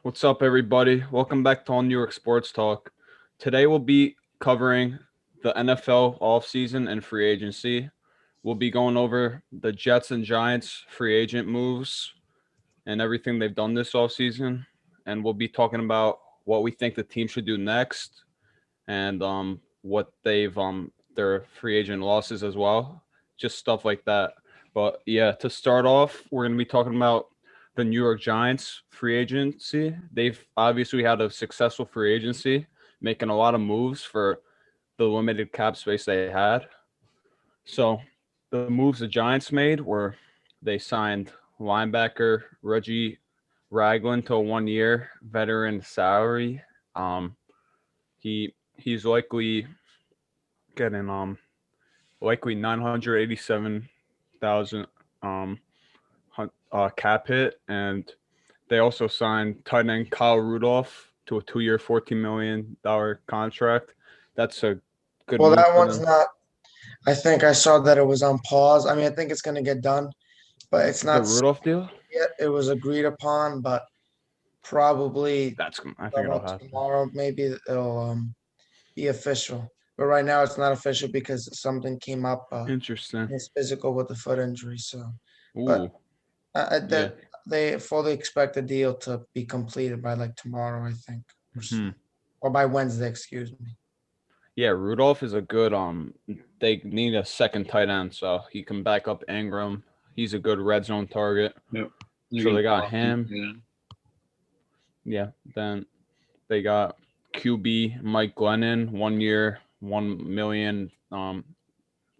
What's up, everybody? Welcome back to All New York Sports Talk. Today we'll be covering the NFL offseason and free agency. We'll be going over the Jets and Giants free agent moves and everything they've done this offseason. And we'll be talking about what we think the team should do next and what they've their free agent losses as well. Just stuff like that. But yeah, to start off, we're gonna be talking about the New York Giants free agency. They've obviously had a successful free agency, making a lot of moves for the limited cap space they had. So the moves the Giants made were they signed linebacker Reggie Ragland to a 1 year veteran salary. He's getting likely 987,000 um cap hit, and they also signed tight end Kyle Rudolph to a 2 year $14 million contract. That's a good Well, move that for one's them. not. I think I saw that it was on pause. I mean, I think it's going to get done, but it's The not set Rudolph deal? yet. It was agreed upon, but probably I think it'll about happen. tomorrow, maybe it'll be official. But right now, it's not official because something came up Interesting. in his physical with the foot injury. So, but Ooh, yeah. that they fully expect the deal to be completed by like tomorrow, I think, or so, Hmm. or by Wednesday. Excuse me. Yeah, Rudolph is a good they need a second tight end, so he can back up Ingram. He's a good red zone target. Yep. You So can they got block him. him. Yeah. Yeah. Then they got QB Mike Glennon, 1 year, 1 million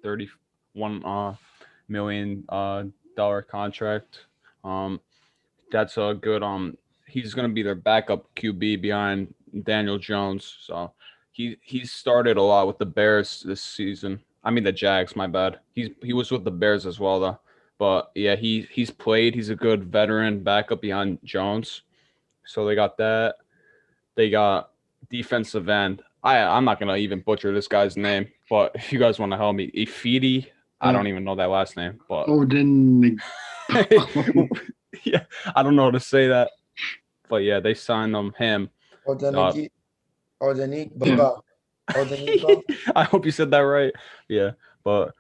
31 million dollar contract. Um that's a good he's gonna be their backup QB behind Daniel Jones. So he's started a lot with the Bears this season. I mean the Jags, my bad. He was with the Bears as well though. But yeah, he's played. He's a good veteran backup behind Jones. So they got that. They got defensive end. I'm not gonna even butcher this guy's name, but if you guys want to help me, Ifidi, I Uh, don't even know that last name, but Odin. yeah, I don't know how to say that. But yeah, they signed him. Uh, Odenigi, Yeah. Odenigbaba, Odenigbo. I hope you said that right. Yeah, but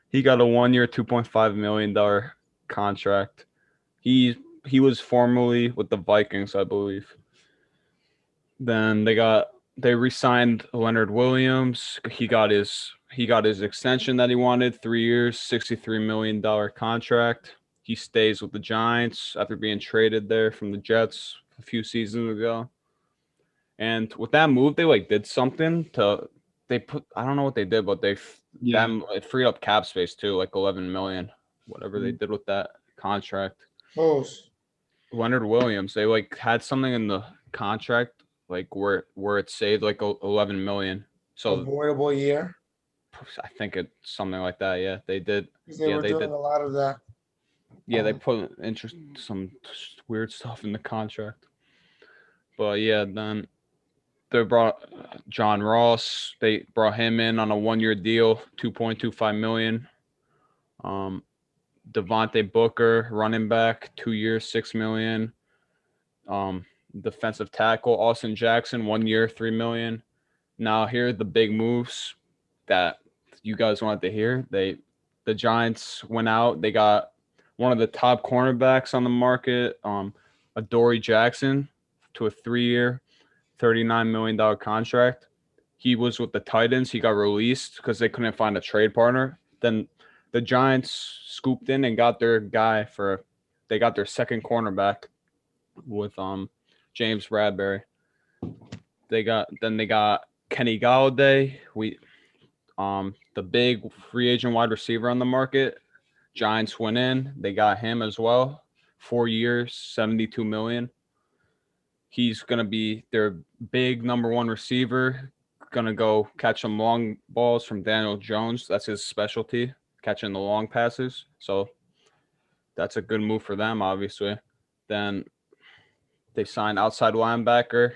he got a 1 year, $2.5 million contract. He was formerly with the Vikings, I believe. Then they re-signed Leonard Williams. He got his extension that he wanted, 3 years, $63 million contract. He stays with the Giants after being traded there from the Jets a few seasons ago. And with that move, they did something to they put I don't know what they did, but Yeah. it freed up cap space too, like 11 million, whatever they did with that contract. Who's Leonard Williams, they had something in the contract where it saved 11 million. So avoidable year? I think it's something like that. Yeah, they did. Because they Yeah, were they doing did. a lot of that. Yeah, they put some weird stuff in the contract. But yeah, then they brought John Ross. They brought him in on a 1 year deal, 2.25 million. Um, Devontae Booker, running back, 2 years, 6 million. Um, Defensive tackle Austin Jackson, 1 year, 3 million. Now here are the big moves that you guys wanted to hear. The Giants went out. They got one of the top cornerbacks on the market, Adoree Jackson, to a 3 year, $39 million contract. He was with the Titans. He got released because they couldn't find a trade partner. Then the Giants scooped in and got their guy for. They got their second cornerback with James Bradbury. They got Kenny Galladay. The big free agent wide receiver on the market. Giants went in. They got him as well. 4 years, 72 million. He's gonna be their big number one receiver. Gonna go catch some long balls from Daniel Jones. That's his specialty, catching the long passes. So that's a good move for them, obviously. Then they signed outside linebacker,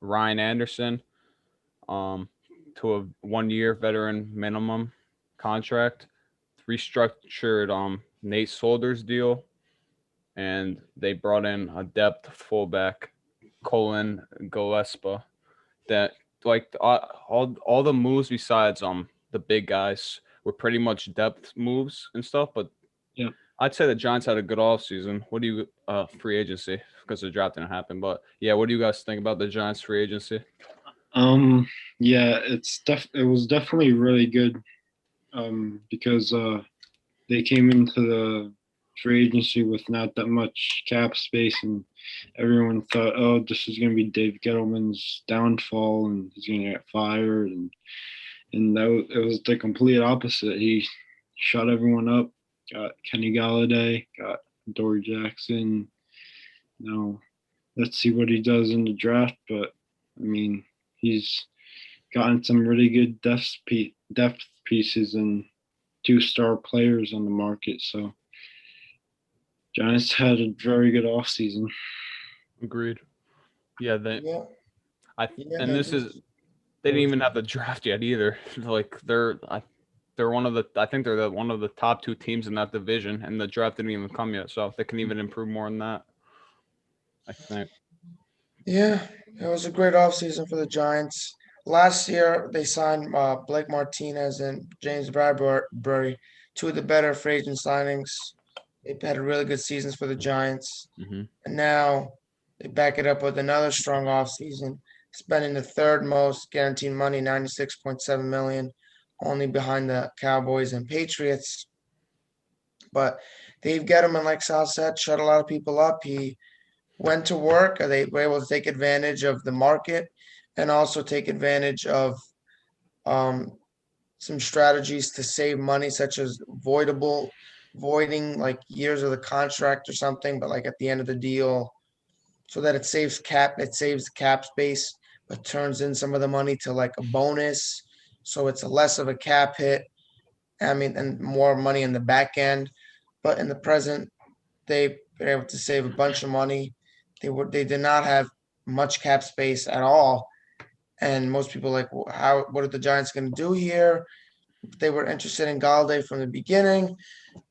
Ryan Anderson, um, to a 1 year veteran minimum contract. Restructured Nate Solder's deal, and they brought in a depth fullback, Colin Gillespie. That like all the moves besides the big guys were pretty much depth moves and stuff. But Yeah. I'd say the Giants had a good offseason. What do you free agency because the draft didn't happen? But yeah, what do you guys think about the Giants free agency? Yeah, it was definitely really good. Because they came into the free agency with not that much cap space, and everyone thought, oh, this is going to be Dave Gettleman's downfall, and he's going to get fired, and it was the complete opposite. He shut everyone up, got Kenny Galladay, got Dory Jackson. Now, let's see what he does in the draft, but I mean, he's gotten some really good depth pieces and 2-star players on the market. So Giants had a very good offseason. Agreed. Yeah, Yeah. Yeah, and this is they didn't even have the draft yet either. Like they're one of the I think they're one of the top 2 teams in that division, and the draft didn't even come yet. So if they can even improve more than that, I think. Yeah, it was a great offseason for the Giants. Last year, they signed Blake Martinez and James Bradbury, 2 of the better free agent signings. They've had a really good seasons for the Giants. Mm-hmm. And now they back it up with another strong offseason, spending the third most guaranteed money, 96.7 million, only behind the Cowboys and Patriots. But Dave Gettleman, like Sal said, shut a lot of people up. He went to work. They were able to take advantage of the market and also take advantage of some strategies to save money, such as voiding like years of the contract or something, but like at the end of the deal, so that it saves cap space, but turns in some of the money to like a bonus. So it's a less of a cap hit. I mean, and more money in the back end. But in the present, they've been able to save a bunch of money. They did not have much cap space at all. And most people like, well, what are the Giants going to do here? They were interested in Galladay from the beginning.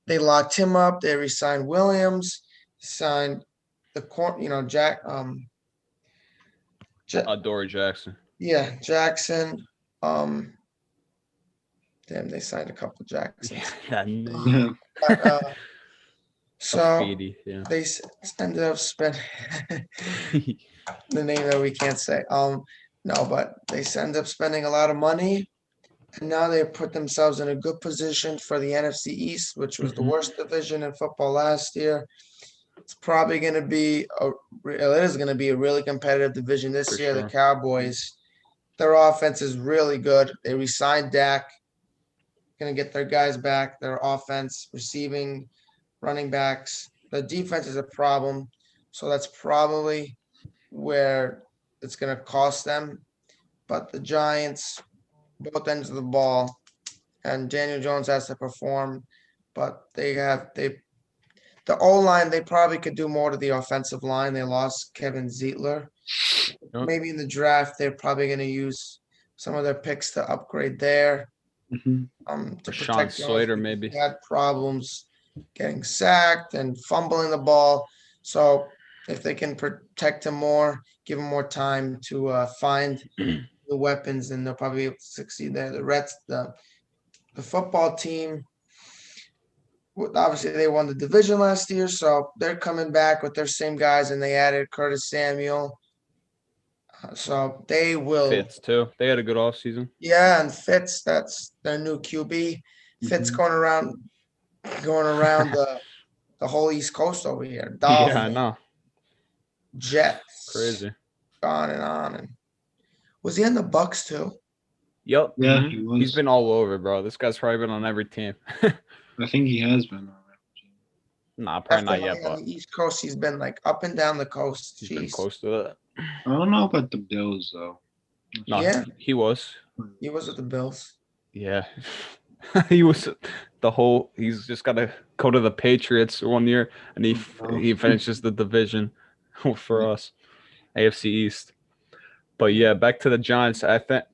They locked him up. They re-signed Williams, signed Jack. Dory Jackson. Yeah, Jackson. Um, Damn, they signed a couple Jacksons. That name. Yeah. But, so Yeah. they ended up spending the name that we can't say. No, but they end up spending a lot of money, and now they put themselves in a good position for the NFC East, which was the worst division in football last year. It's probably going to be it is going to be a really competitive division this year. Sure. The Cowboys, their offense is really good. They re-signed Dak, going to get their guys back. Their offense, receiving, running backs. The defense is a problem, so that's probably where it's going to cost them. But the Giants, both ends of the ball, and Daniel Jones has to perform. But the O-line, they probably could do more to the offensive line. They lost Kevin Zeitler. Yep. Maybe in the draft, they're probably going to use some of their picks to upgrade there. Mhm. To Sean protect Jones Slater, because maybe. he had problems getting sacked and fumbling the ball. So if they can protect him more, give him more time to find the weapons, then they'll probably be able to succeed there. The football team, obviously they won the division last year, so they're coming back with their same guys, and they added Curtis Samuel. So they will. Fitz too. They had a good offseason. Yeah, and Fitz, that's their new QB. Fitz Mhm. going around the whole East Coast over here. Yeah, I Dolphins, know. Jets, Crazy. on and on. And was he in the Bucks too? Yep. Yeah, mhm. he was. He's been all over, bro. This guy's probably been on every team. I think he has been. Nah, probably After not yet, playing on but the East Coast, he's been like up and down the coast. he's been Jeez. close to it. I don't know about the Bills though. No, Yeah. he was. He was with the Bills. Yeah. He was he's just got to go to the Patriots 1 year, and he finishes the division for us, AFC East. But yeah, back to the Giants. I think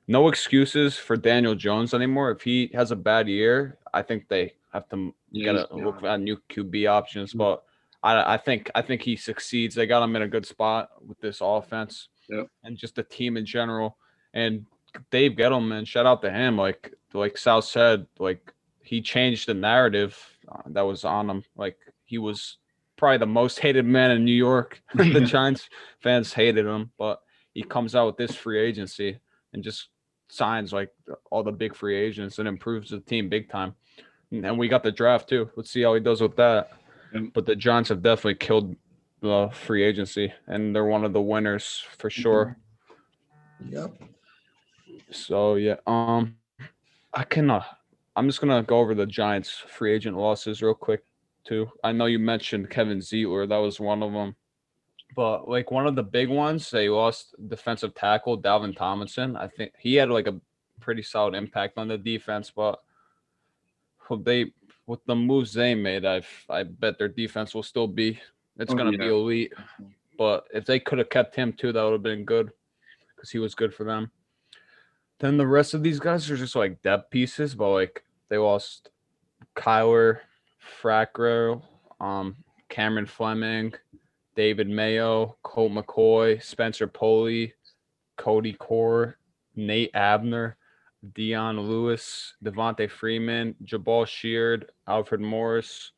no excuses for Daniel Jones anymore. If he has a bad year, I think they have to Yeah, look at new QB options. But I think he succeeds. They got him in a good spot with this offense. Yep. And just the team in general. And Dave Gettleman, shout out to him. Like Sal said, like he changed the narrative that was on him. Like he was probably the most hated man in New York. The Giants fans hated him, but he comes out with this free agency and just signs like all the big free agents and improves the team big time. And we got the draft too. Let's see how he does with that. Yep. But the Giants have definitely killed the free agency, and they're one of the winners for sure. Yep. So yeah, I can. I'm just gonna go over the Giants' free agent losses real quick too. I know you mentioned Kevin Zeitler, that was one of them, but like one of the big ones, they lost defensive tackle Dalvin Tomlinson. I think he had like a pretty solid impact on the defense, but they with the moves they made, I bet their defense will still be. It's Oh, gonna yeah. be elite. But if they could have kept him too, that would have been good because he was good for them. Then the rest of these guys are just like depth pieces, but like they lost Kyler, Fracro, Cameron Fleming, David Mayo, Colt McCoy, Spencer Poley, Cody Core, Nate Abner, Dion Lewis, Devontae Freeman, Jabal Sheard, Alfred Morris,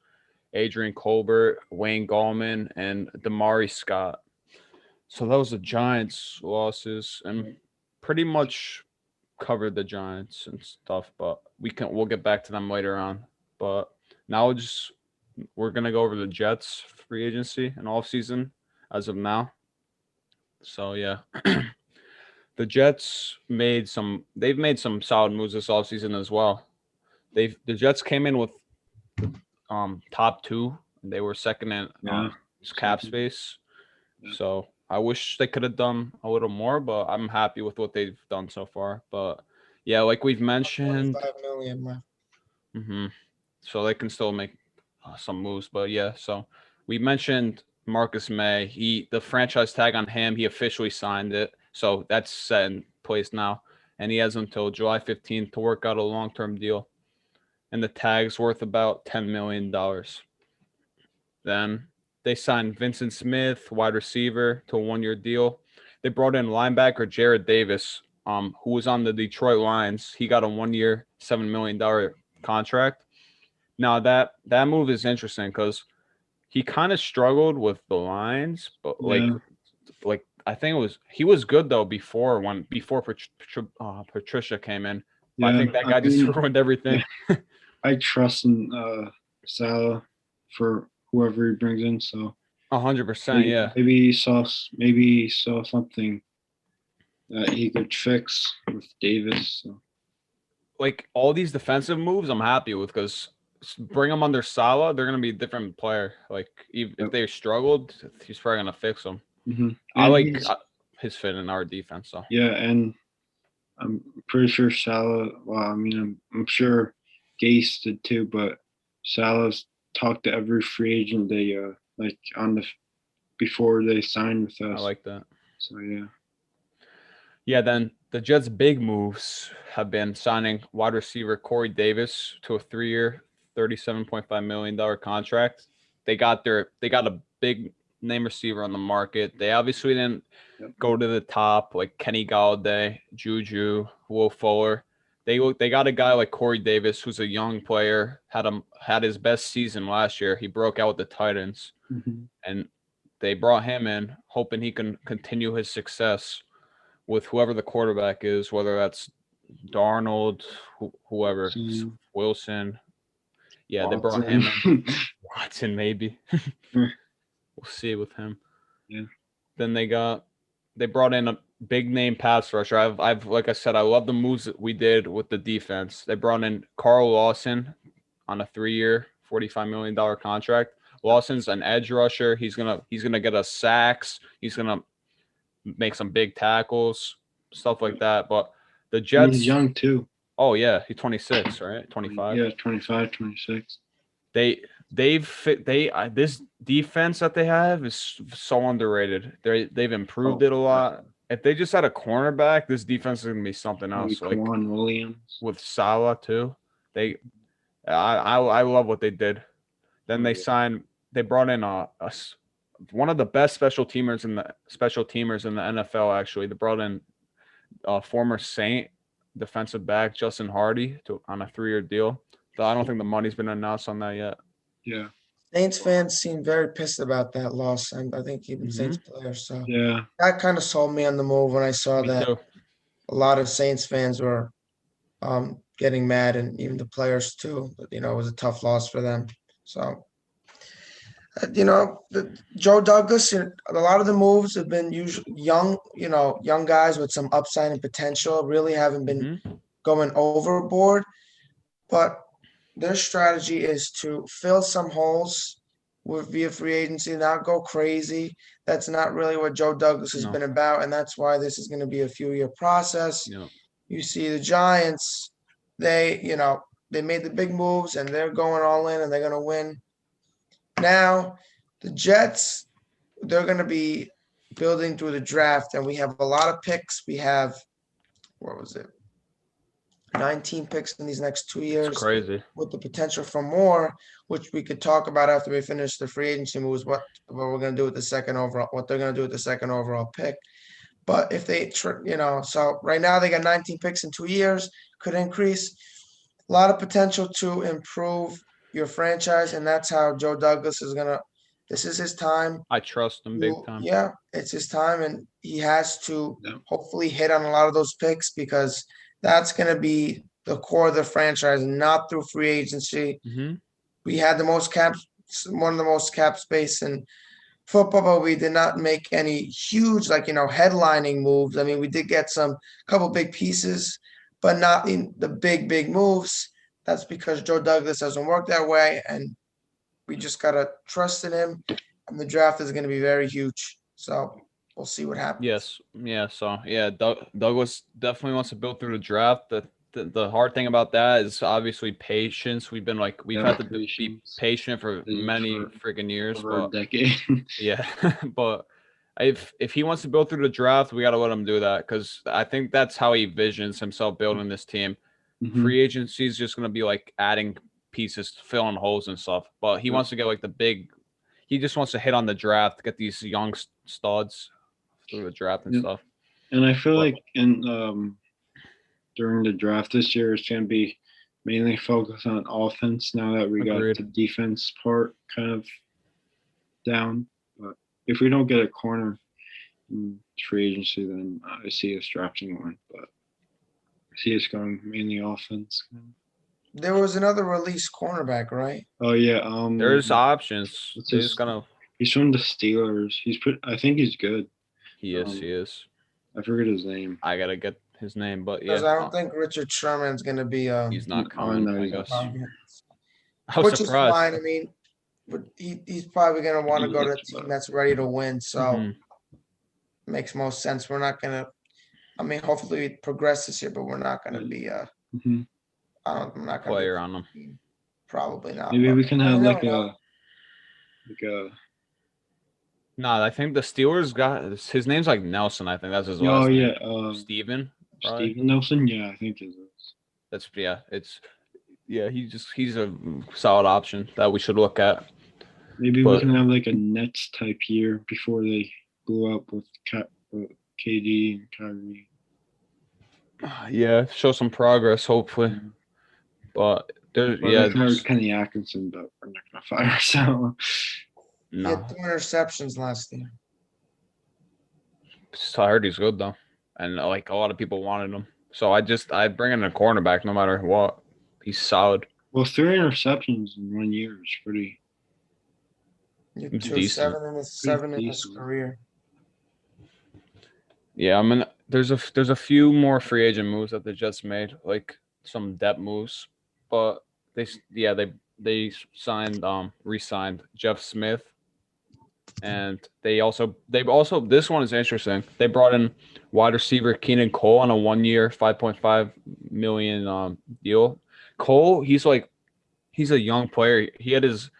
Adrian Colbert, Wayne Gallman, and Damari Scott. So that was the Giants' losses, and pretty much covered the Giants and stuff. But we'll get back to them later on. But now we're gonna go over the Jets free agency and off season as of now. So yeah. The Jets they've made some solid moves this offseason as well. The Jets came in with top two. They were second in Yeah. cap space. So I wish they could have done a little more, but I'm happy with what they've done so far. But yeah, like we've mentioned, 25 million. so they can still make some moves. But yeah, so we mentioned Marcus May. The franchise tag on him, he officially signed it, so that's set in place now, and he has until July 15th to work out a long-term deal, and the tag's worth about $10 million. Then they signed Vincent Smith, wide receiver, to a one-year deal. They brought in linebacker Jared Davis, who was on the Detroit Lions. He got a one-year, $7 million contract. Now that move is interesting because he kind of struggled with the Lions, but like I think he was good though before Patricia came in. Yeah, I think that guy just ruined everything. I trust in Salah for whoever he brings in. So 100%, yeah. Maybe he saw something that he could fix with Davis. So. Like all these defensive moves, I'm happy with because bring them under Salah, they're gonna be a different player. Like if they struggled, he's probably gonna fix them. Mm-hmm. I like his fit in our defense. So yeah, and I'm pretty sure Salah. Well, I mean, I'm sure Gase did too, but Salah's talked to every free agent they like before they signed with us. I like that. So yeah. Yeah, then the Jets' big moves have been signing wide receiver Corey Davis to a 3-year, $37.5 million contract. They got a big name receiver on the market. They obviously didn't go to the top like Kenny Galladay, Juju, Will Fuller. They got a guy like Corey Davis, who's a young player, had his best season last year. He broke out with the Titans, and they brought him in, hoping he can continue his success with whoever the quarterback is, whether that's Darnold, whoever, Wilson. Yeah, Watson. They brought him in. Watson, maybe. We'll see with him. Yeah. Then they brought in a big name pass rusher. I've like I said, I love the moves that we did with the defense. They brought in Carl Lawson on a 3-year, $45 million contract. Lawson's an edge rusher. He's gonna get us sacks. He's gonna make some big tackles, stuff like that. But the Jets, he's young too. Oh yeah, he's 26, right? 25. Yeah, 25, 26. This defense that they have is so underrated. They've improved it a lot. If they just had a cornerback, this defense is gonna be something else. Like Quan Williams with Salah too. I love what they did. Then they signed they brought in one of the best special teamers in the NFL. Actually, they brought in former Saint defensive back Justin Hardy on a 3-year deal. Though I don't think the money's been announced on that yet. Yeah. Saints fans seem very pissed about that loss, and I think even Saints players. So Yeah. that kind of sold me on the move when I saw Me that too. a lot of Saints fans were getting mad, and even the players too. But it was a tough loss for them. So Joe Douglas, a lot of the moves have been usually young guys with some upside and potential. Really haven't been going overboard, but their strategy is to fill some holes via free agency, not go crazy. That's not really what Joe Douglas has No. been about, and that's why this is going to be a few-year process. Yeah. You see the Giants, they made the big moves and they're going all in and they're going to win. Now, the Jets, they're going to be building through the draft, and we have a lot of picks. We have, what was it, 19 picks in these next 2 It's years crazy. with the potential for more, which we could talk about after we finish the free agency moves, what we're going to do with the second overall, what they're going to do with the second overall pick. But if they, so right now they got 19 picks in 2 years, could increase. A lot of potential to improve your franchise, and that's how Joe Douglas is gonna. This is his time. I trust him big time. Yeah, it's his time, and he has to Yeah. hopefully hit on a lot of those picks because that's gonna be the core of the franchise, not through free agency. We had one of the most cap space in football, but we did not make any huge, headlining moves. I mean, we did get couple big pieces, but not in the big moves. That's because Joe Douglas doesn't work that way, and we just gotta trust in him. And the draft is going to be very huge, so we'll see what happens. Yes. Yeah. So yeah, Douglas definitely wants to build through the draft. The hard thing about that is obviously patience. We've had to be patient for many freaking years, over a but decade. yeah, but if he wants to build through the draft, we got to let him do that because I think that's how he visions himself building this team. Free agency is just going to be like adding pieces, filling holes and stuff. But he wants to get like the big. He just wants to hit on the draft, get these young studs through the draft and stuff. And I feel like during the draft this year, it's going to be mainly focused on offense now that we got the defense part kind of down. But if we don't get a corner in free agency, then I see us drafting one. But I see us going mainly offense. There was another release cornerback, right? Oh yeah. There's options. He's from the Steelers. I think he's good. He is. I forget his name. I gotta get his name, but yeah. Because I don't think Richard Sherman's going to be. He's not coming. no, I guess. I was surprised. Is fine. I mean, but he's probably going to want to go to a team that's ready to win. So it makes most sense. We're not going to. I mean, hopefully we progress this year, but we're not going to be. I'm not going player on them. Probably not. Maybe we can have like a. No, I think the Steelers got his name's like Nelson. I think that's his last name. Oh yeah, Steven. Right? Steven Nelson. Yeah, I think it is. That's he's a solid option that we should look at. Maybe we can have like a Nets type year before they blew up with KD and Kyrie. Yeah, show some progress hopefully. But there's Kenny Atkinson, but we're not gonna fire. So no. He had 2 interceptions last year. I heard he's good though, and like a lot of people wanted him. So I bring in a cornerback no matter what. He's solid. Well, 3 interceptions in 1 year is pretty. Decent. 7 in his career. Yeah, I mean, there's a few more free agent moves that the Jets made, like some depth moves, but they re-signed Jeff Smith, and they also this one is interesting. They brought in wide receiver Keenan Cole on a 1-year, $5.5 million deal. Cole, he's a young player. He had his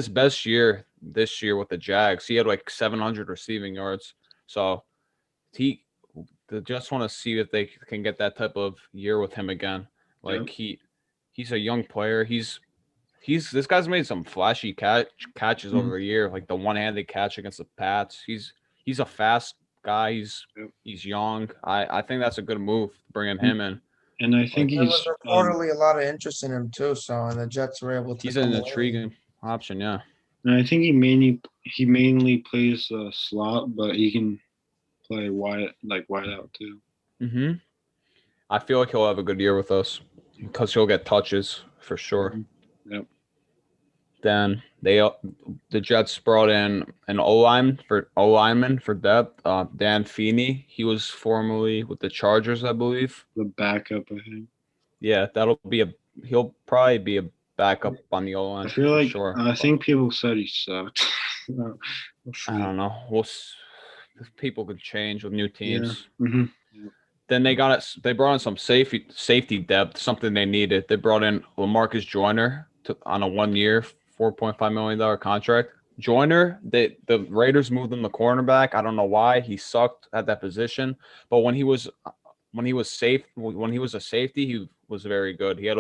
best year this year with the Jags. He had like 700 receiving yards. So they just want to see if they can get that type of year with him again. Like he's a young player. He's this guy's made some flashy catches over the year, like the one-handed catch against the Pats. He's a fast guy. He's young. I think that's a good move bringing him in. And I think There was he's reportedly a lot of interest in him too, so and the Jets were able to. He's an intriguing option, yeah. and I think he mainly plays slot, but he can play wide out too. Mm-hmm. I feel like he'll have a good year with us because he'll get touches for sure. Yep. Then the Jets brought in an O-lineman for depth. Dan Feeney. He was formerly with the Chargers, I believe. The backup, I think. Yeah, he'll probably be a backup on the O-line. I feel like sure. I think people said he sucked. We'll I don't know. People could change with new teams. Yeah. Mm-hmm. Then they brought in some safety depth, something they needed. They brought in LaMarcus Joyner on a 1-year, $4.5 million contract. Joyner, the Raiders moved him the cornerback. I don't know why. He sucked at that position. But when he was a safety, he was very good. He had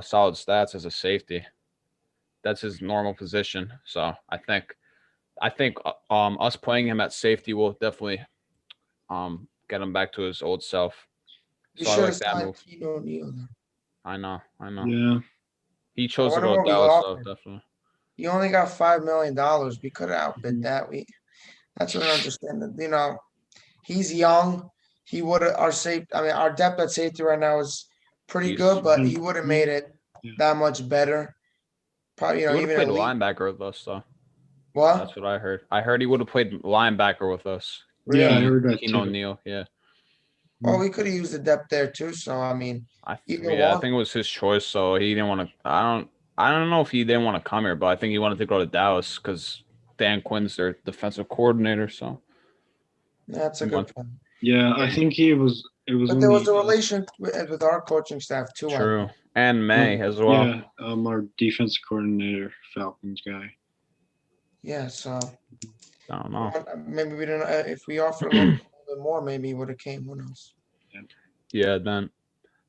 solid stats as a safety. That's his normal position. So I think us playing him at safety will definitely get him back to his old self. So I like that move. I know. Yeah. He chose to wonder go to what we Dallas, though, offered. definitely. He only got $5 million. We could have outbid that. That's what I understand. He's young. He would have our depth at safety right now is pretty good, but he would have made it that much better. Probably, He would have even played elite. linebacker with us, though. What? That's what I heard. I heard he would have played linebacker with us. Really? Yeah, I heard that Keen too. O'Neal, yeah. Well, we could have used the depth there too. So I think either it was his choice. So he didn't want to. I don't know if he didn't want to come here, but I think he wanted to go to Dallas because Dan Quinn's their defensive coordinator. So that's a good point. Yeah, I think it was. But there was a relation with our coaching staff too. True, and May as well. Yeah, our defense coordinator, Falcons guy. Yeah, so I don't know. maybe we don't. If we offer a little bit more, maybe he would have came. Who knows? Yeah. Then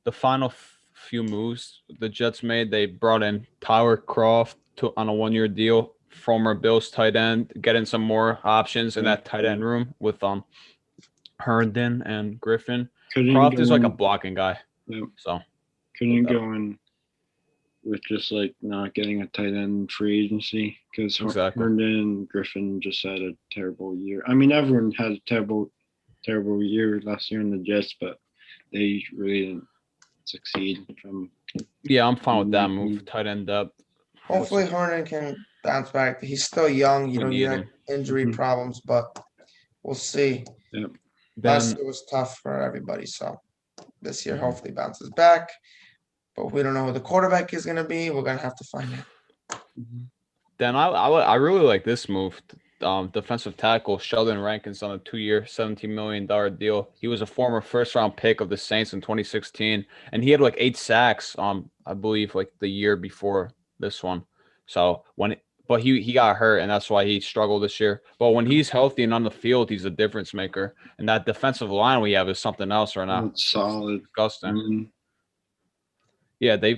the final few moves the Jets made, they brought in Tyler Croft on a 1-year deal, former Bills tight end, getting some more options in that tight end room with Herndon and Griffin. Croft is like a blocking guy. Yep. So couldn't go in with just like not getting a tight end free agency because Herndon and Griffin just had a terrible year. I mean, everyone had a terrible year last year in the Jets, but they really didn't succeed from. Yeah, I'm fine with that move. Tight end depth. Hopefully Herndon can bounce back. He's still young. He had injury problems, but we'll see. Yep. Last year was tough for everybody, so this year hopefully bounces back. But we don't know who the quarterback is going to be. We're going to have to find out. Then I really like this move. Defensive tackle Sheldon Rankins on a 2-year, $17 million deal. He was a former first-round pick of the Saints in 2016, and he had like 8 sacks. I believe like the year before this one. So but he got hurt, and that's why he struggled this year. But when he's healthy and on the field, he's a difference maker. And that defensive line we have is something else right now. It's solid. It's disgusting. Mm-hmm. Yeah, they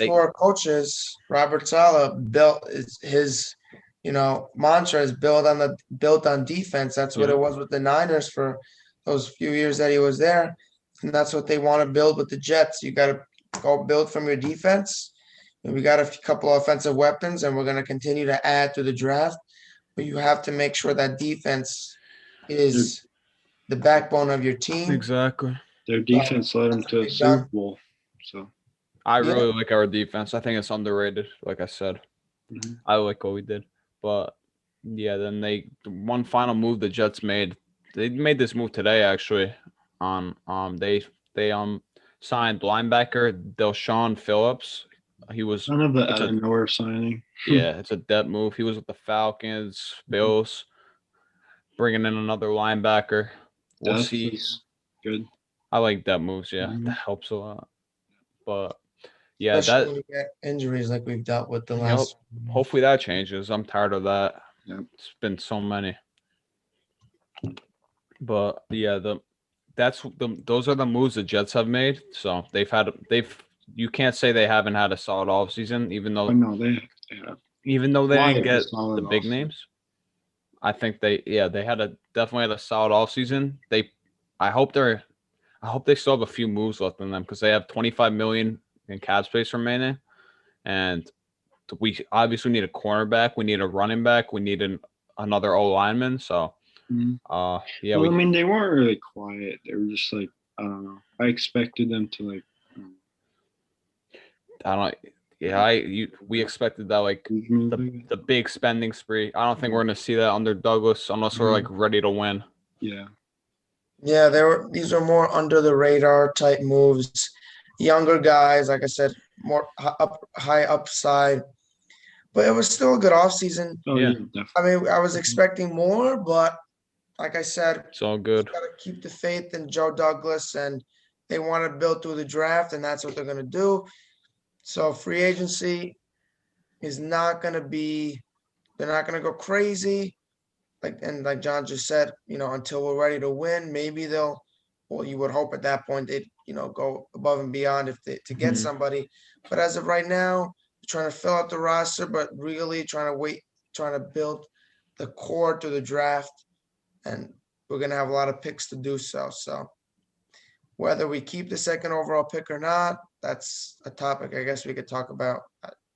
four coaches. Robert Saleh built his mantra is built on defense. That's what it was with the Niners for those few years that he was there, and that's what they want to build with the Jets. You got to go build from your defense. And we got a couple of offensive weapons, and we're going to continue to add to the draft. But you have to make sure that defense is the backbone of your team. Exactly. Their defense led them to a Super Bowl. So I really like our defense. I think it's underrated, like I said. Mm-hmm. I like what we did. But yeah, then one final move the Jets made. They made this move today actually. They signed linebacker Delshon Phillips. He was kind of out of nowhere signing. Yeah, it's a depth move. He was with the Falcons, Bills, bringing in another linebacker. We'll see. Good. I like depth moves. Yeah, that helps a lot. But yeah, especially when we get injuries like we've dealt with the last. Hopefully that changes. I'm tired of that. Yep. It's been so many. But yeah, those are the moves the Jets have made. So they've you can't say they haven't had a solid offseason, even Oh though no, they have they Why didn't a get solid the big offseason. names. I think they definitely had a solid offseason. I hope they still have a few moves left in them because they have 25 million in cap space remaining, and we obviously need a cornerback, we need a running back, we need another O lineman. So, Mhm. yeah, Well, I mean, they weren't really quiet. They were just like, I don't know. I expected them to like. I don't. Yeah, we expected that like the big spending spree. I don't think we're gonna see that under Douglas unless we're like ready to win. Yeah. Yeah, these are more under the radar type moves. Younger guys, like I said, more high upside. But it was still a good offseason. Oh Yeah. yeah, definitely. I mean, I was expecting more, but like I said, It's all just good. gotta keep the faith in Joe Douglas, and they want to build through the draft, and that's what they're gonna do. So free agency is not gonna be. They're not gonna go crazy. Like John just said, until we're ready to win, maybe they'll. Well, you would hope at that point they'd go above and beyond to get Mhm. somebody. But as of right now, trying to fill out the roster, but really trying to build the core to the draft, and we're gonna have a lot of picks to do so. So whether we keep the second overall pick or not, that's a topic I guess we could talk about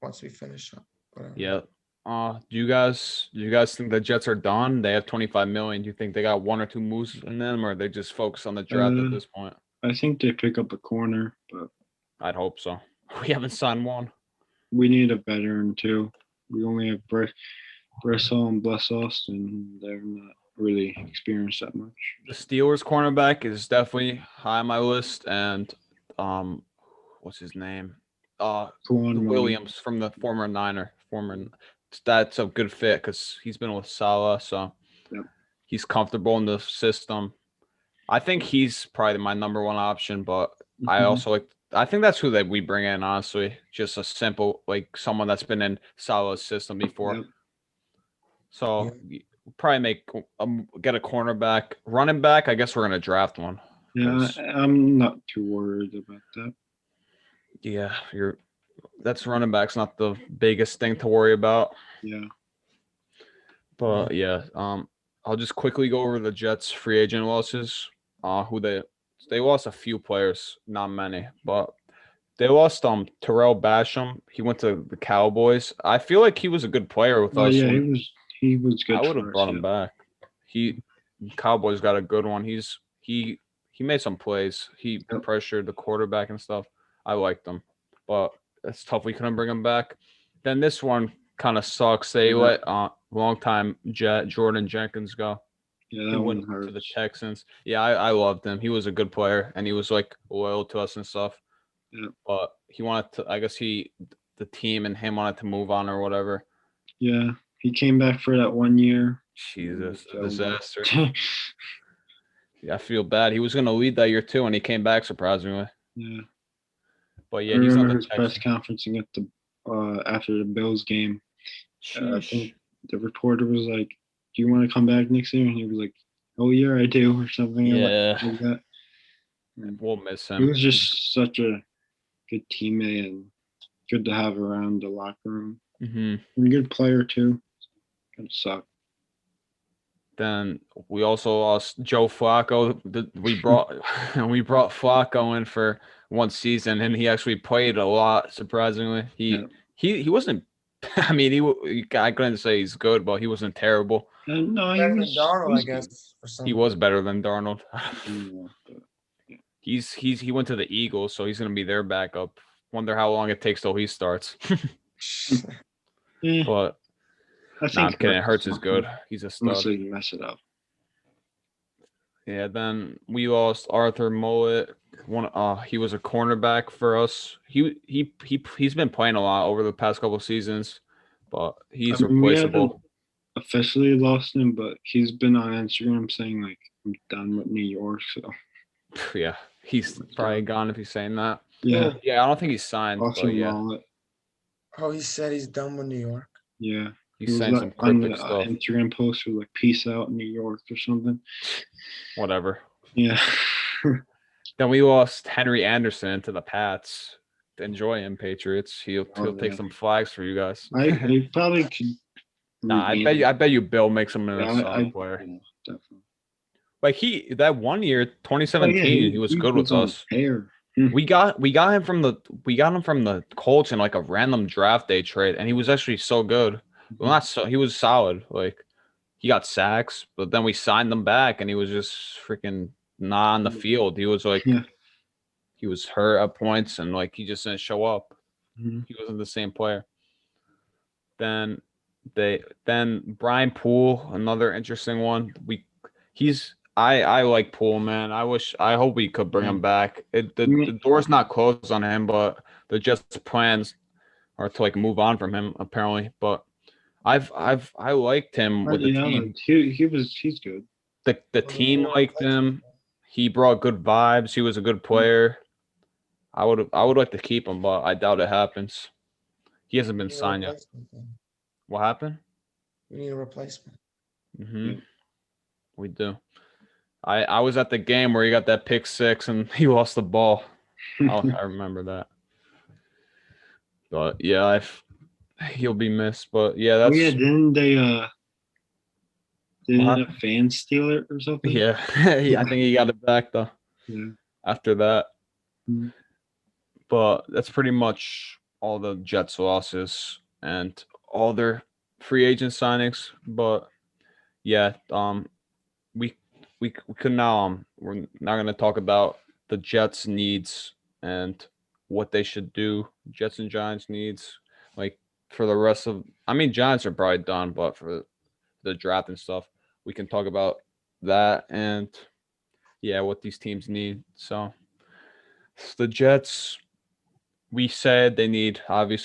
once we finish up. Whatever. Yeah. Do you guys think the Jets are done? They have 25 million. Do you think they got one or two moves in them, or are they just focused on the draft at this point? I think they pick up a corner, but I'd hope so. We haven't signed one. we need a veteran too. We only have Bressel and Blessost, and they're not really experienced that much. The Steelers cornerback is definitely high on my list, and what's his name? Kwan Williams from the former Niner. That's a good fit because he's been with Salah, so Yep. he's comfortable in the system. I think he's probably my number one option, but I Mhm. also I think that's who that we bring in, honestly. Just a simple like someone that's been in Salah's system before. Yep. So probably get a cornerback, running back. I guess we're gonna draft one. Yeah, I'm not too worried about that. Yeah, that's running back's not the biggest thing to worry about. Yeah. But yeah, I'll just quickly go over the Jets free agent losses. Who they lost a few players, not many, but they lost Terrell Basham. He went to the Cowboys. I feel like he was a good player with Oh us. yeah, he was good. I would for have us, brought him yeah. back. Cowboys got a good one. He made some plays. He Yep. pressured the quarterback and stuff. I liked him, but it's tough. We couldn't bring him back. Then this one kind of sucks. They Yeah. let longtime Jet Jordan Jenkins go. Yeah, He that went one to the hurts. Texans. Yeah, I loved him. He was a good player and he was like loyal to us and stuff. Yeah. But he wanted to. I guess the team and him wanted to move on or whatever. Yeah, he came back for that 1 year. Jesus, a So, disaster. Yeah, I feel bad. He was going to lead that year too, and he came back surprisingly. Yeah. But I yeah, he's not remember the his press Texan. conferencing at the after the Bills game. I Sheesh. think the reporter was like, "Do you want to come back next year?" And he was like, "Oh yeah, I do," or something Yeah, like that. And we'll miss he him. was just such a good teammate and good to have around the locker room. Hmm. And a good player too. Kind of sucked. Then we also lost Joe Flacco. We brought Flacco in for one season, and he actually played a lot. Surprisingly, he wasn't. I mean, I couldn't say he's good, but he wasn't terrible. And no, he Better than was. Darnold, I good. guess, for some. He was better than Darnold. Yeah, but He went to the Eagles, so he's gonna be their backup. Wonder how long it takes till he starts. yeah, But I nah, think I'm kidding. Hurts is good. He's a unless stud. they mess it up. Yeah, then we lost Arthur Mullet. He was a cornerback for us. He's been playing a lot over the past couple of seasons, but he's I mean, we haven't replaceable. officially lost him, but he's been on Instagram saying like, "I'm done with New York." So Yeah, he's probably gone if he's saying that. yeah, Yeah, I don't think he's signed, but Arthur yeah, Mullet. Oh, he said he's done with New York. Yeah, he he's was saying like some on cryptic the stuff. Instagram post with like "Peace out, New York" or something. Whatever. Yeah. Then we lost Henry Anderson to the Pats. enjoy him, Patriots. He'll take yeah. some flags for you guys. I probably could. Nah, regain I bet you Bill makes him an Yeah, solid player. yeah, definitely. Like that one year, Oh, yeah, 2017, he was good with on us. Hair. We got him from the Colts in like a random draft day trade, and he was actually so good. Well, not so he was solid. Like he got sacks, but then we signed him back, and he was just freaking not on the field. He was like Yeah. he was hurt at points, and like he just didn't show up. Mhm. He wasn't the same player. Then Brian Poole, another interesting one. I like Poole, man. I hope we could bring him back. The door's not closed on him, but the Jets' plans are to like move on from him apparently. But I liked him with the Yeah, team. he's good. The Well, we need team a liked replacement. him. He brought good vibes. He was a good player. I would like to keep him, but I doubt it happens. He hasn't We been need a signed yet. replacement then. What happened? We need a replacement. Mm-hmm. We do. I was at the game where he got that pick six and he lost the ball. I remember that. But yeah, he'll be missed. But yeah, Oh that's yeah, didn't a fan steal it or something? yeah. I think he got it back though. Yeah. After that. Mhm. But that's pretty much all the Jets losses and all their free agent signings. But yeah, we could now we're not gonna talk about the Jets needs and what they should do. Jets and Giants needs like for the rest of Giants are probably done, but for the draft and stuff, we can talk about that and yeah, what these teams need. So the Jets, we said they need probably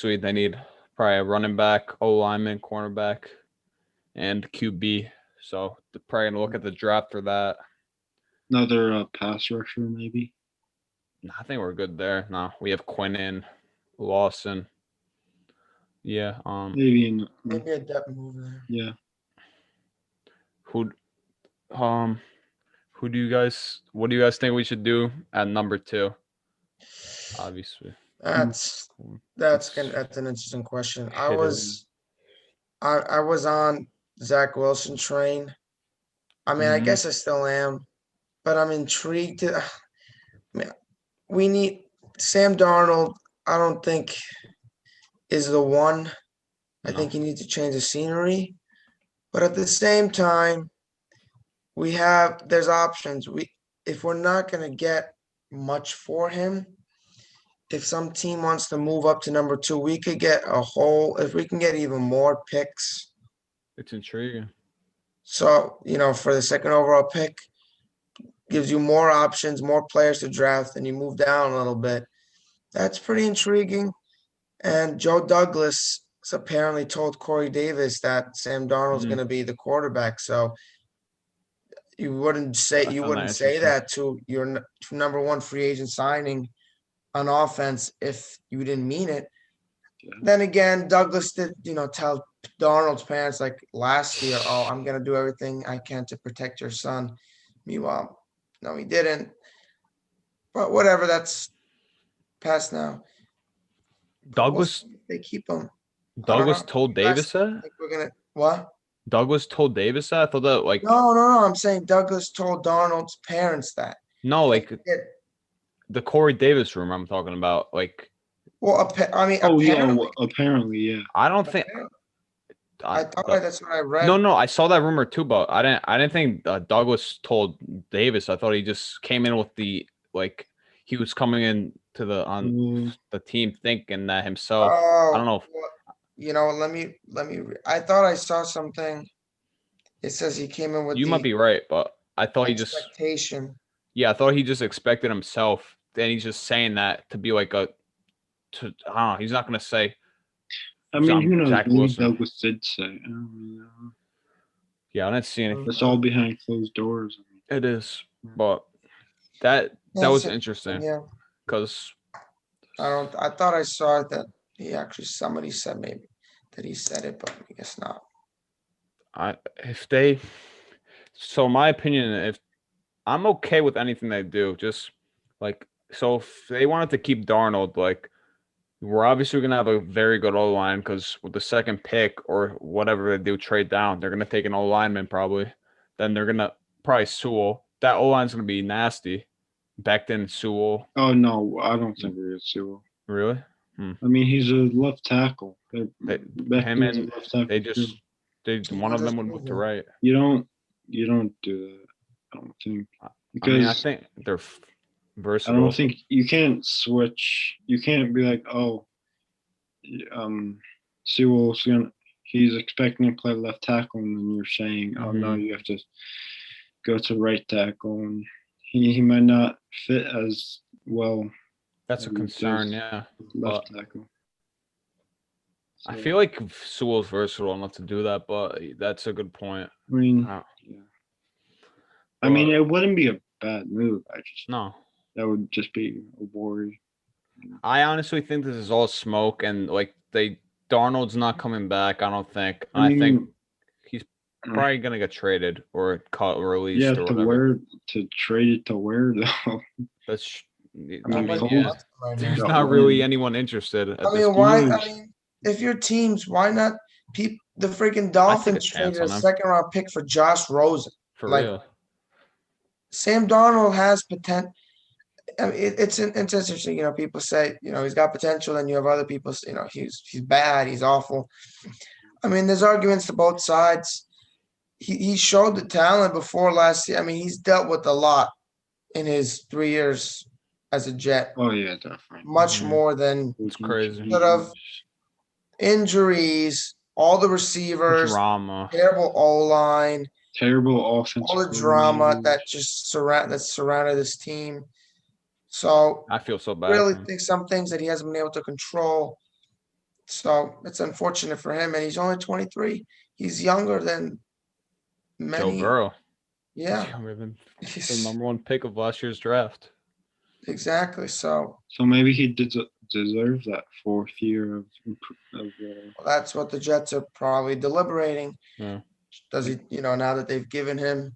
a running back, O lineman, cornerback, and QB. So they're probably gonna look at the draft for that. Another pass rusher, maybe. I think we're good there. No, we have Quinnen, Lawson. Yeah. Maybe a depth move there. Yeah. Who um who do you guys what do you guys think we should do at number 2? Obviously. That's that's an interesting question. It is. I was on Zach Wilson train. I mean, I Mhm. guess I still am, but I'm intrigued. Man, we need Sam Darnold. I don't think is the one. I No. think you need to change the scenery, but at the same time, there's options. If we're not gonna get much for him, if some team wants to move up to number 2, we could get if we can get even more picks. It's intriguing. So, for the second overall pick, gives you more options, more players to draft, and you move down a little bit. That's pretty intriguing. And Joe Douglas apparently told Corey Davis that Sam Darnold's Mhm. going to be the quarterback. So you wouldn't I say found that interesting. that to your number 1 free agent signing on offense if you didn't mean it. Yeah. Then again, Douglas did, tell Darnold's parents like last year, "Oh, I'm gonna do everything I can to protect your son." Meanwhile, no, he didn't. But whatever, that's past now. But we'll Douglas see if they keep him. I don't Douglas know. told You guys Davis that? think we're gonna what? Douglas told Davis that? I thought that like No. I'm saying Douglas told Darnold's parents that. no, like It- the Corey Davis rumor I'm talking about. Like well, I mean, Oh yeah. apparently, Apparently, yeah. I don't think I thought the- that's what I read. no, I saw that rumor too, but I didn't think Douglas told Davis. I thought he just came in with the like he was coming in to the team thinking that himself. I don't Oh, know. let me. I thought I saw something. It says he came in with You might the be right, but I thought he just expectation. I thought he just expected himself. Then he's just saying that to be like I don't know. He's not gonna say. I mean, who knows? Zach Maybe Wilson. Douglas did say. I don't know. Yeah, I didn't see anything. It's all behind closed doors. It is, but that was interesting. Yeah, because I thought I saw that somebody said maybe that he said it, but I guess not. my opinion, if I'm okay with anything they do, just like so if they wanted to keep Darnold, like we're obviously gonna have a very good O line because with the second pick or whatever they do trade down, they're gonna take an O lineman probably. Then they're gonna probably Sewell. That O line's gonna be nasty. Becton, Sewell. Oh no, I don't think we're gonna Sewell. Really? I mean, he's a left tackle. Him Becton's a and left tackle they too. just one of them would move to right. You don't do that. I don't think I because mean, I think they're I versatile. don't think you can't switch. You can't be like, oh, Sewell's gonna. He's expecting to play left tackle, and then you're saying, oh no, you have to go to right tackle, and he might not fit as well. That's a concern, yeah. Left tackle. I feel like Sewell's versatile enough to do that, but that's a good point. I mean, yeah. I mean, it wouldn't be a bad move. No. That would just be a worry. I honestly think this is all smoke, and like Darnold's not coming back. I don't think. I think he's probably gonna get traded or cut or released. Yeah, or whatever. To trade it to where though? That's. There's not really anyone interested. I mean, why? I mean, if your teams, why not? The freaking Dolphins traded a second-round pick for Josh Rosen. For real. Sam Darnold has potential. I mean, it's interesting. You know, people say, you know, he's got potential, and you have other people, you know, he's bad, he's awful. I mean, there's arguments to both sides. He showed the talent before last year. I mean, he's dealt with a lot in his 3 years as a Jet. Oh yeah, definitely. Much more than it's crazy. Sort of injuries, all the receivers, drama, terrible O-line, terrible offense, all the drama that just surrounded this team. So I feel so bad. Really think some things that he hasn't been able to control. So it's unfortunate for him, and he's only 23. He's younger than many. Joe Burrow. Yeah, he's younger than the number one pick of last year's draft. Exactly. So maybe he deserves that 4th year of well, that's what the Jets are probably deliberating. Yeah. Does he? You know, now that they've given him.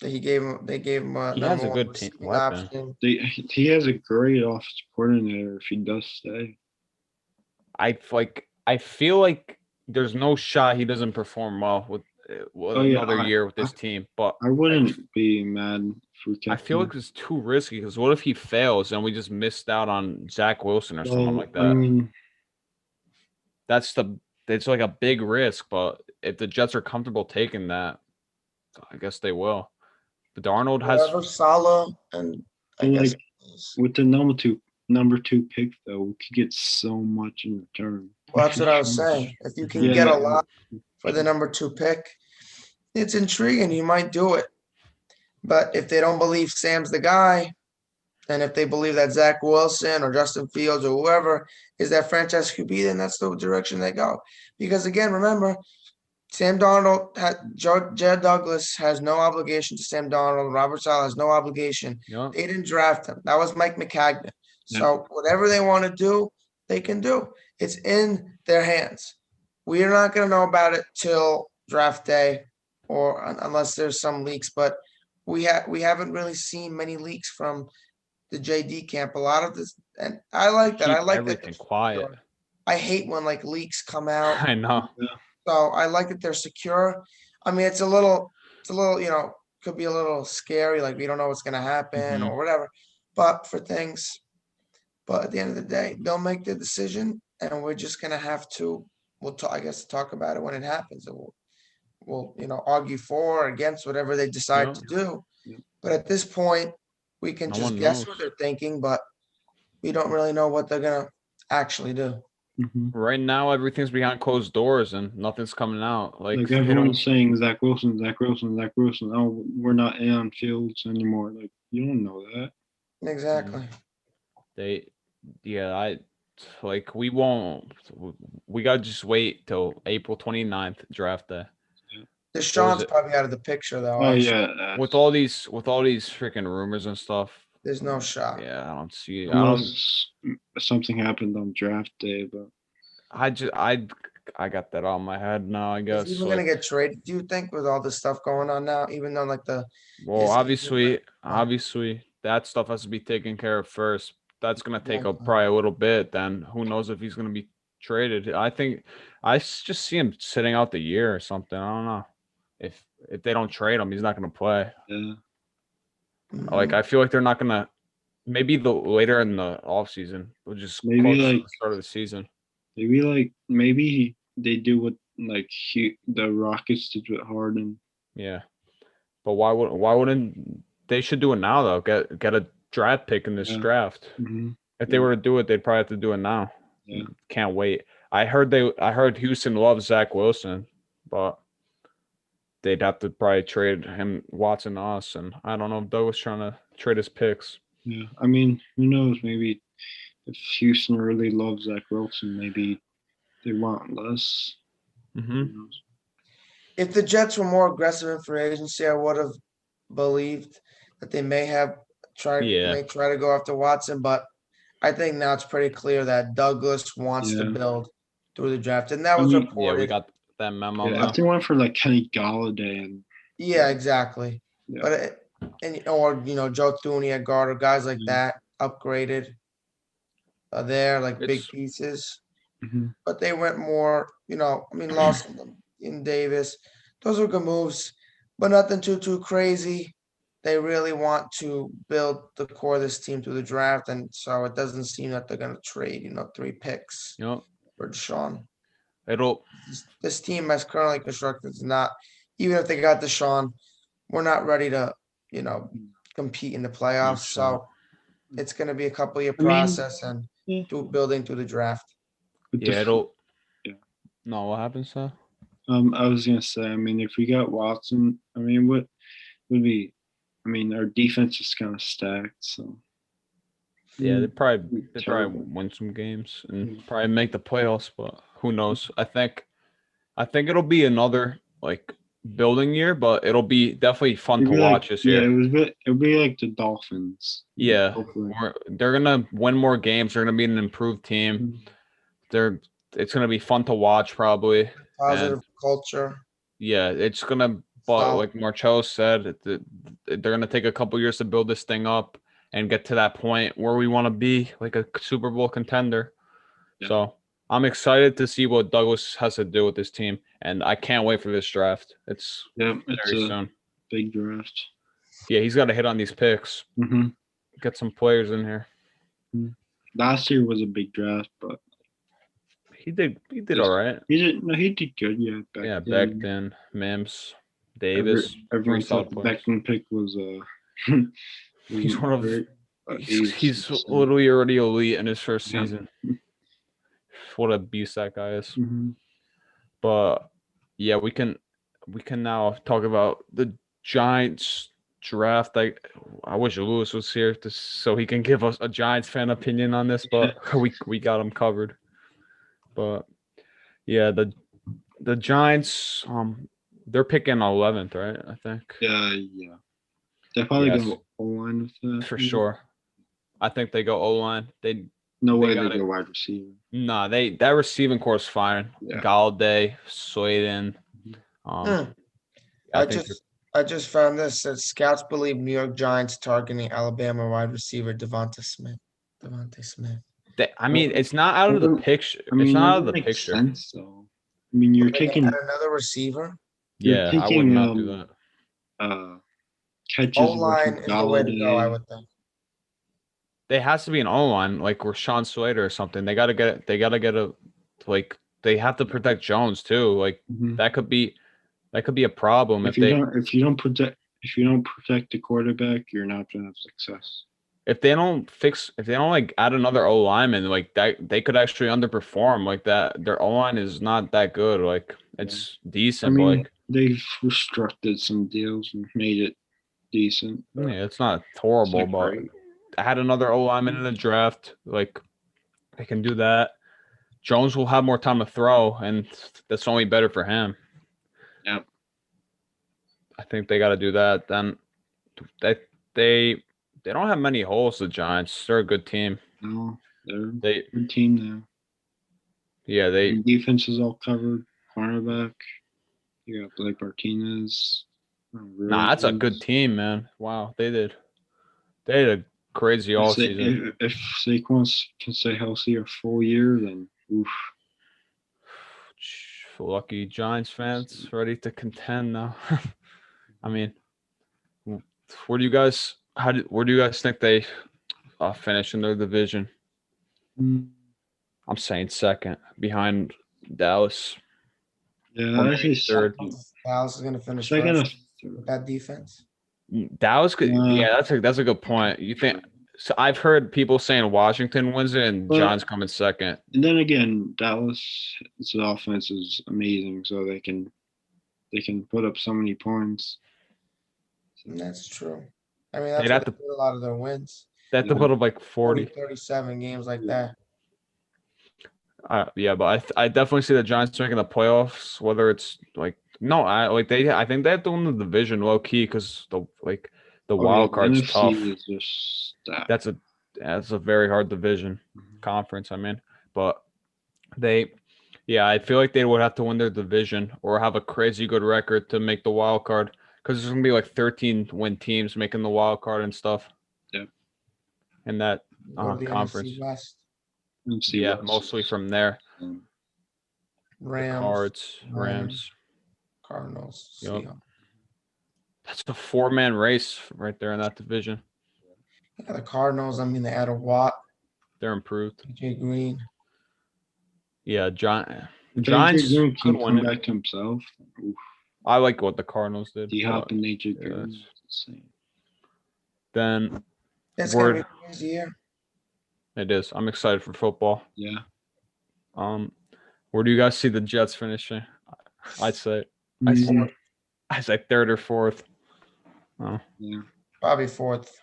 They gave him a he has a good team weapon. He has a great offensive coordinator if he does stay. I feel like there's no shot he doesn't perform well with another year with this team. But I wouldn't be mad if we kept I feel like it's too risky because what if he fails and we just missed out on Zach Wilson or someone like that? I mean, it's like a big risk, but if the Jets are comfortable taking that, I guess they will. But Darnold has Salah and I guess with the number two pick though, we could get so much in return. Well, that's what I was saying. If you can get a lot for the number 2 pick, it's intriguing. You might do it. But if they don't believe Sam's the guy, and if they believe that Zach Wilson or Justin Fields or whoever is that franchise QB, then that's the direction they go. Because again, remember, Sam Darnold, Jared Douglas has no obligation to Sam Darnold. Robert Saleh has no obligation. Yep. They didn't draft him. That was Mike McCagnon. So whatever they want to do, they can do. It's in their hands. We are not going to know about it till draft day, or unless there's some leaks. But we haven't really seen many leaks from the JD camp. A lot of this, and I like that. I like everything quiet. I hate when like leaks come out. I know. So I like that they're secure. I mean, it's a little, you know, could be a little scary. Like we don't know what's going to happen or whatever. But at the end of the day, they'll make the decision, and we're just going to have to. I guess talk about it when it happens, and we'll you know argue for or against whatever they decide to do. But at this point, we can just guess what they're thinking, but we don't really know what they're going to actually do. Right now, everything's behind closed doors and nothing's coming out. Like everyone's saying, Zach Wilson. Oh, we're not on Fields anymore. Like you don't know that. Exactly. We won't. We gotta just wait till April 29th draft day. Deshaun's probably out of the picture though. Oh yeah. With all these freaking rumors and stuff. There's no shot. Yeah, I don't see it. Unless something happened on draft day, but I got that on my head now, I guess. Is he gonna get traded, do you think, with all this stuff going on now, even though like obviously that stuff has to be taken care of first. that's gonna take Exactly. probably a little bit. Then who knows if he's gonna be traded? I think just see him sitting out the year or something. I don't know. If they don't trade him, he's not gonna play. Yeah. Like Mhm. I feel like they're not gonna. Maybe the later in the off season, we'll just Maybe close to like the start of the season. maybe they do what like the Rockets did with Harden. Yeah, but why wouldn't they should do it now though? Get a draft pick in this Yeah. draft. Mm-hmm. If they were to do it, they'd probably have to do it now. Yeah. Can't wait. I heard Houston loves Zach Wilson, but they'd have to probably trade him Watson to us, and I don't know if Doug was trying to trade his picks. Yeah. I mean, who knows? Maybe if Houston really loves Zach Wilson, maybe they want less. Mm-hmm. Who knows? If the Jets were more aggressive in free agency, I would have believed that they may try to go after Watson, but I think now it's pretty clear that Douglas wants to Yeah. build through the draft, and that I was mean, Yeah, we reported. got that memo Yeah, now. if they went for like Kenny Galladay and Yeah, exactly. Yeah. But or Joe Thuney at guard or guys like Yeah. that upgraded there like big It's pieces. Mhm. But they went more. Lawson in Davis. Those were good moves, but nothing too crazy. They really want to build the core of this team through the draft, and so it doesn't seem that they're going to trade 3 picks for Deshaun. it'll This team as currently constructed is not, even if they got Deshaun, we're not ready to, compete in the playoffs. So it's going to be a couple year I mean, process and yeah. building through the draft. But yeah the- it'll Yeah. no what happens though. I was gonna say, I mean, if we got Watson, I mean, what would be? I mean, our defense is kind of stacked, so Yeah, they probably terrible. win some games Yeah. and probably make the playoffs, but who knows? I think it'll be another like building year, but it'll be definitely fun to watch this Yeah, year. it'll be like the Dolphins. Yeah, Hopefully. they're gonna win more games. They're gonna be an improved team. It's gonna be fun to watch probably. Positive culture. Yeah, it's gonna. But like Marcello said, they're gonna take a couple years to build this thing up and get to that point where we want to be, like a Super Bowl contender. Yeah. So I'm excited to see what Douglas has to do with this team, and I can't wait for this draft. It's it's very a soon. big draft. Yeah, he's got to hit on these picks. Mm-hmm. Get some players in here. Last year was a big draft, but He did all right. He did good. Yeah, back then, Mims, Davis. Everyone solid thought the players. Beckham pick was He's one of great, he's literally already elite in his first Yeah. season. What a beast that guy is. Mhm. But yeah, we can now talk about the Giants draft. I wish Lewis was here so he can give us a Giants fan opinion on this, but we got him covered. But yeah, the Giants they're picking 11th, right? I think. Yeah. They probably Yes. go O-line with that. For sure. I think they go O-line. No way they gotta- go wide receiver. Nah, that receiving core is fine. Yeah. Galladay, Slayton. I just found this that scouts believe New York Giants targeting Alabama wide receiver Devonta Smith. I mean, it's not out of the picture. I mean, It's not out that of the makes picture. sense, though. I mean, you're They're gonna taking add another receiver. Yeah, I would not do that. Catches. O line is the way to go, I would think. There has to be an O-line like Rashawn Slater or something. They gotta get they have to protect Jones too. Like that could be a problem if you don't protect the quarterback, you're not gonna have success. If they don't like add another O lineman like that, they could actually underperform like that. Their O line is not that good. Like it's decent. I mean, but like they've restructured some deals and made it decent. Yeah, it's not horrible, but I had another O lineman in the draft. Like they can do that. Jones will have more time to throw, and that's only better for him. Yeah. I think they got to do that. Then they don't have many holes. The Giants, they're a good team. No, they're a good team now. Yeah, defense is all covered. Cornerback, you got Blake Martinez. Nah, that's a good team, man. Wow, they did a crazy all season. If Saquon can stay healthy a full year, then oof. Lucky Giants fans ready to contend now. I mean, where do you guys think they finish in their division? I'm saying second behind Dallas. Yeah, Or I maybe say third. Dallas is gonna finish second or first with that defense. Dallas could, yeah, that's a good point. You think? So I've heard people saying Washington wins it and But- Giants coming second. And then again, Dallas' offense is amazing, so they can put up so many points. That's true. I mean, that's They'd what have they to did a lot of their wins. they have to put up like 40, 40. 37 games like that. Yeah, but I definitely see the Giants making the playoffs. Whether it's like no, I think they have to win the division low key because the wild card's NFC tough. is just stacked. That's a very hard division Mhm. conference. I mean, but I feel like they would have to win their division or have a crazy good record to make the wild card because there's gonna be like 13 win teams making the wild card and stuff. Yeah. In that Go to the conference. NFC West. NFC Yeah, West mostly is- from there. um, The Rams, Cards, Rams. Cardinals, Yup. Seahawks. That's a 4-man race right there in that division. Yeah, the Cardinals, I mean, they added Watt, They're improved. AJ Green. Yeah, if Giants AJ Green could can win come it. back to himself. Oof, I like what the Cardinals did. D-Hop but and AJ yeah, Green. it's- It's insane. Then It's gonna be word a crazy year. it is. I'm excited for football. Yeah. Where do you guys see the Jets finishing? I'd say Mhm. I say third or fourth. Oh, Yeah. Probably fourth.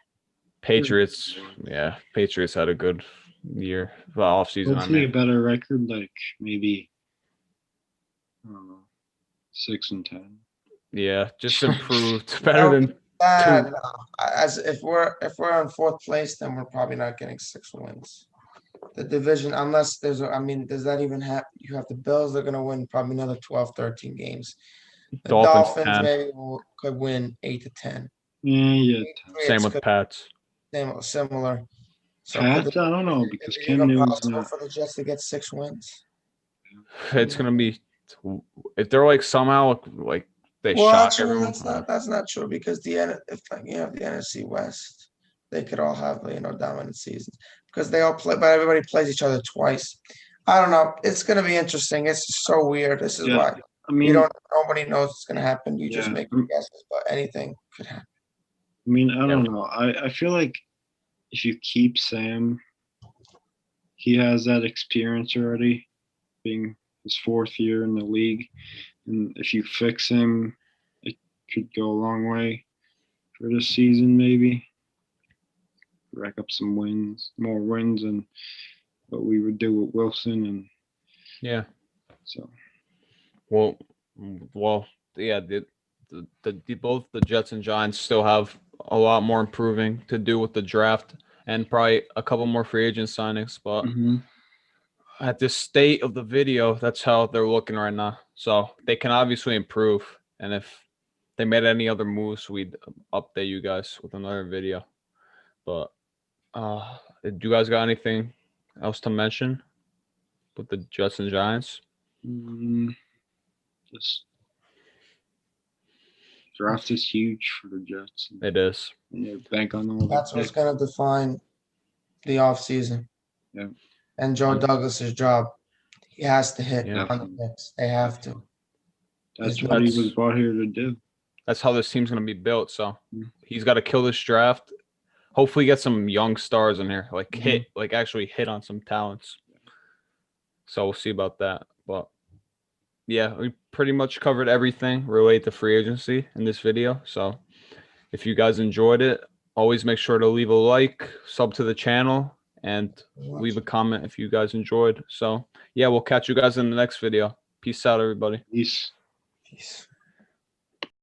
Patriots. Yeah, Patriots had a good year. Well, off season. I Hopefully a mean, better record, like maybe I don't know, 6-10. yeah, just improved. Better than No. As if we're in fourth place, then we're probably not getting 6 wins. The division, unless there's, I mean, does that even happen? You have the Bills, they're gonna win probably another 12, 13 games. The Dolphins. 10. maybe could win 8 to 10. Yeah. Same with Pats. Similar. So Pats, I don't know because is it Cam even Newton's possible not. for the Jets to get 6 wins? It's gonna be if they're like somehow like they Well, shock actually, everyone. that's not true because if you have the NFC West, they could all have dominant seasons because they all play, but everybody plays each other twice. I don't know. It's gonna be interesting. It's just so weird. This is Yeah, why I mean, nobody knows what's gonna happen. You just Yeah, make your guesses, but anything could happen. I mean, I don't know. I feel like if you keep Sam, he has that experience already, being his 4th year in the league, and if you fix him, it could go a long way for this season. Maybe rack up some wins, more wins, and what we would do with Wilson, and Yeah. so Well, yeah. Both the Jets and Giants still have a lot more improving to do with the draft and probably a couple more free agent signings. But at this state of the video, that's how they're looking right now. So they can obviously improve. And if they made any other moves, we'd update you guys with another video. But do you guys got anything else to mention with the Jets and Giants? Just draft is huge for the Jets. It is. And they bank on all That's the what's picks. gonna define the offseason. Yeah. And Joe Douglas's job. He has to hit Yeah. on the picks. They have to. That's His what he notes. was brought here to do. That's how this team's gonna be built. So Mhm. he's got to kill this draft. Hopefully, get some young stars in here, like Mhm. actually hit on some talents. So we'll see about that. But yeah, we pretty much covered everything related to free agency in this video. So if you guys enjoyed it, always make sure to leave a like, sub to the channel, and leave a comment if you guys enjoyed. So yeah, we'll catch you guys in the next video. Peace out, everybody. Peace. Peace.